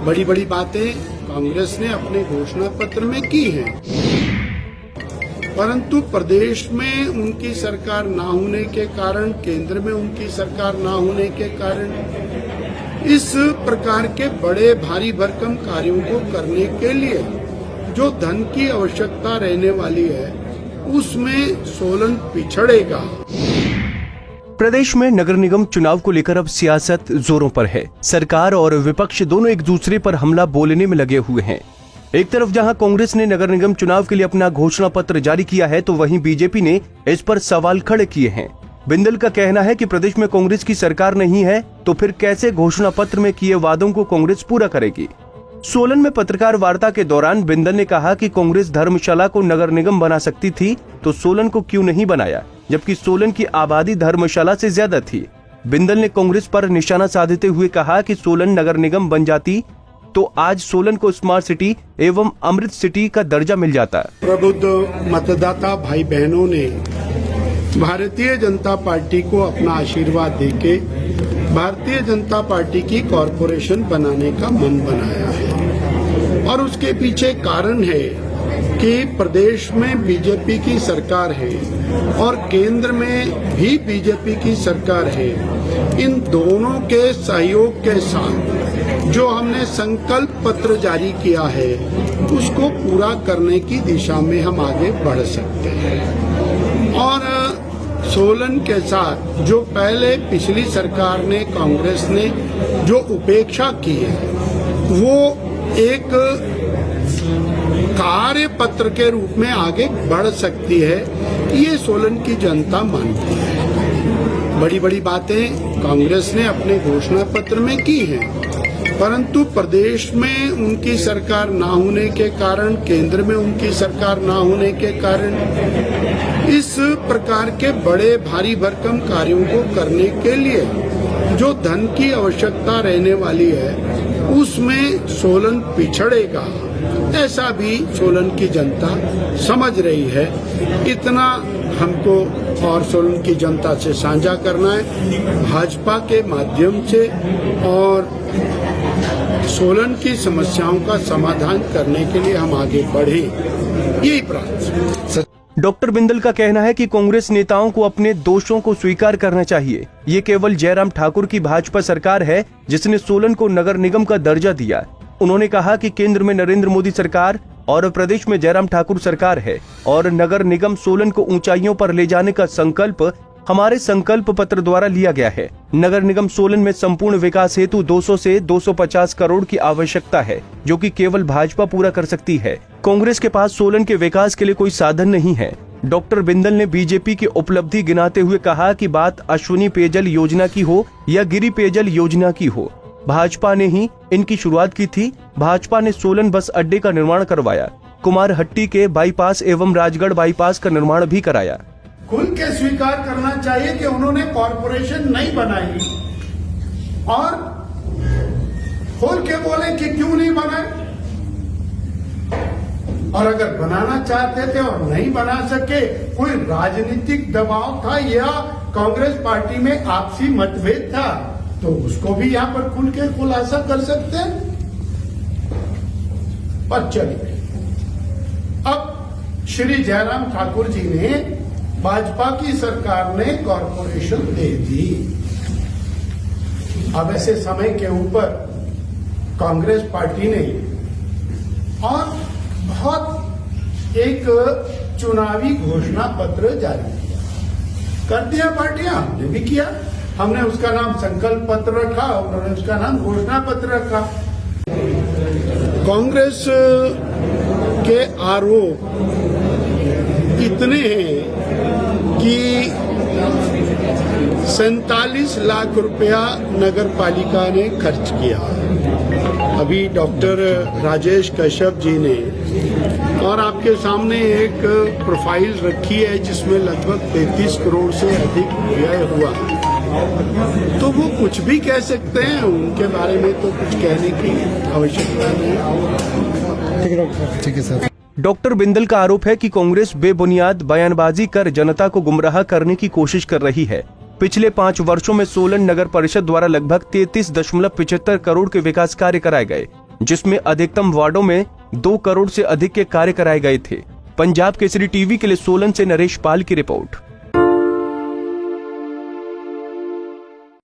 बड़ी बड़ी बातें कांग्रेस ने अपने घोषणा पत्र में की हैं, परंतु प्रदेश में उनकी सरकार ना होने के कारण, केंद्र में उनकी सरकार ना होने के कारण इस प्रकार के बड़े भारी भरकम कार्यों को करने के लिए जो धन की आवश्यकता रहने वाली है उसमें सोलन पिछड़ेगा। प्रदेश में नगर निगम चुनाव को लेकर अब सियासत जोरों पर है। सरकार और विपक्ष दोनों एक दूसरे पर हमला बोलने में लगे हुए हैं। एक तरफ जहां कांग्रेस ने नगर निगम चुनाव के लिए अपना घोषणा पत्र जारी किया है, तो वहीं बीजेपी ने इस पर सवाल खड़े किए हैं। बिंदल का कहना है कि प्रदेश में कांग्रेस की सरकार नहीं है, तो फिर कैसे घोषणा पत्र में किए वादों को कांग्रेस पूरा करेगी। सोलन में पत्रकार वार्ता के दौरान बिंदल ने कहा कि कांग्रेस धर्मशाला को नगर निगम बना सकती थी, तो सोलन को क्यों नहीं बनाया, जबकि सोलन की आबादी धर्मशाला से ज्यादा थी। बिंदल ने कांग्रेस पर निशाना साधते हुए कहा कि सोलन नगर निगम बन जाती तो आज सोलन को स्मार्ट सिटी एवं अमृत सिटी का दर्जा मिल जाता। प्रबुद्ध मतदाता भाई बहनों ने भारतीय जनता पार्टी को अपना आशीर्वाद देके भारतीय जनता पार्टी की कॉरपोरेशन बनाने का मन बनाया है, और उसके पीछे कारण है कि प्रदेश में बीजेपी की सरकार है और केंद्र में भी बीजेपी की सरकार है। इन दोनों के सहयोग के साथ जो हमने संकल्प पत्र जारी किया है उसको पूरा करने की दिशा में हम आगे बढ़ सकते हैं। और सोलन के साथ जो पहले पिछली सरकार ने, कांग्रेस ने जो उपेक्षा की है, वो एक कार्य पत्र के रूप में आगे बढ़ सकती है, ये सोलन की जनता मानती है। बड़ी बड़ी बातें कांग्रेस ने अपने घोषणा पत्र में की हैं, परंतु प्रदेश में उनकी सरकार ना होने के कारण, केंद्र में उनकी सरकार ना होने के कारण इस प्रकार के बड़े भारी भरकम कार्यों को करने के लिए जो धन की आवश्यकता रहने वाली है उसमें सोलन पिछड़ेगा, ऐसा भी सोलन की जनता समझ रही है। इतना हमको और सोलन की जनता से साझा करना है भाजपा के माध्यम से, और सोलन की समस्याओं का समाधान करने के लिए हम आगे बढ़े, यही प्रार्थना। डॉक्टर बिंदल का कहना है कि कांग्रेस नेताओं को अपने दोषों को स्वीकार करना चाहिए। ये केवल जयराम ठाकुर की भाजपा सरकार है जिसने सोलन को नगर निगम का दर्जा दिया। उन्होंने कहा कि केंद्र में नरेंद्र मोदी सरकार और प्रदेश में जयराम ठाकुर सरकार है, और नगर निगम सोलन को ऊंचाइयों पर ले जाने का संकल्प हमारे संकल्प पत्र द्वारा लिया गया है। नगर निगम सोलन में संपूर्ण विकास हेतु 200 से 250 करोड़ की आवश्यकता है, जो कि केवल भाजपा पूरा कर सकती है। कांग्रेस के पास सोलन के विकास के लिए कोई साधन नहीं है। डॉक्टर बिंदल ने बीजेपी की उपलब्धि गिनाते हुए कहा कि बात अश्विनी पेयजल योजना की हो या गिरि पेयजल योजना की हो, भाजपा ने ही इनकी शुरुआत की थी। भाजपा ने सोलन बस अड्डे का निर्माण करवाया, कुमारहट्टी के बाईपास एवं राजगढ़ बाईपास का निर्माण भी कराया। खुल के स्वीकार करना चाहिए कि उन्होंने कॉरपोरेशन नहीं बनाई, और खोल के बोले कि क्यों नहीं बनाए, और अगर बनाना चाहते थे और नहीं बना सके, कोई राजनीतिक दबाव था या कांग्रेस पार्टी में आपसी मतभेद था, तो उसको भी यहाँ पर खुल के खुलासा कर सकते हैं। पर चलिए, अब श्री जयराम ठाकुर जी ने, भाजपा की सरकार ने कॉरपोरेशन दे दी। अब ऐसे समय के ऊपर कांग्रेस पार्टी ने और बहुत एक चुनावी घोषणा पत्र जारी किया, कर दिया पार्टियां, हमने भी किया। हमने उसका नाम संकल्प पत्र रखा, उन्होंने उसका नाम घोषणा पत्र रखा। कांग्रेस के आरोप इतने हैं कि 47 लाख रुपया नगर पालिका ने खर्च किया। अभी डॉक्टर राजेश कश्यप जी ने और आपके सामने एक प्रोफाइल रखी है जिसमें लगभग 33 करोड़ से अधिक व्यय हुआ, तो वो कुछ भी कह सकते हैं, उनके बारे में तो कुछ कहने की आवश्यकता नहीं। ठीक है सर। डॉक्टर बिंदल का आरोप है कि कांग्रेस बेबुनियाद बयानबाजी कर जनता को गुमराह करने की कोशिश कर रही है। पिछले 5 वर्षों में सोलन नगर परिषद द्वारा लगभग 33.75 करोड़ के विकास कार्य कराए गए। जिसमें अधिकतम वार्डों में 2 करोड़ से अधिक के कार्य कराए गए थे। पंजाब केसरी टीवी के लिए सोलन से नरेश पाल की रिपोर्ट।